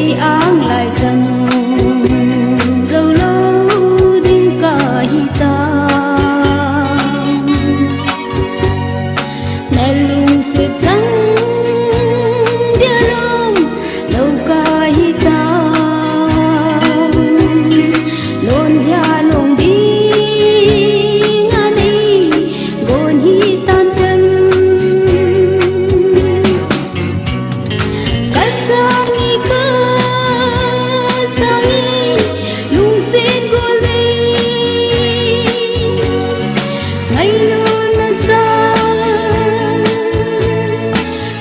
cây áng lại rằng dầu lâu đinh cả hita này lung sẽ trắng dia lom lâu cả hita lon ya long đi ngã đi gon hitan tem kasangi ka sangi lung se gole ngay luôn na sa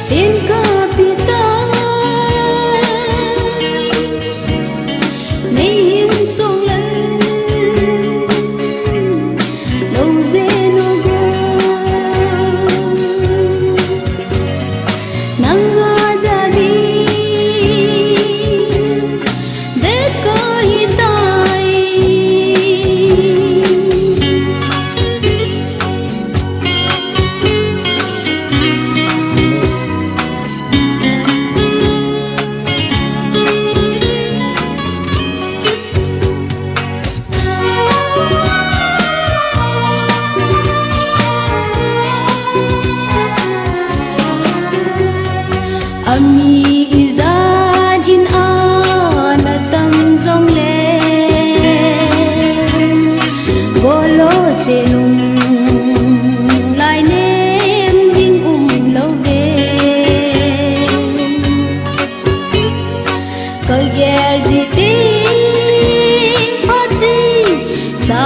tin ka pita nay hin song lan lâu dễ no go nang ada di det ka hitai ami izan in ana tam zong le bolo se lung lai nem ding lâu về coi ghe gì tí hoa chi sa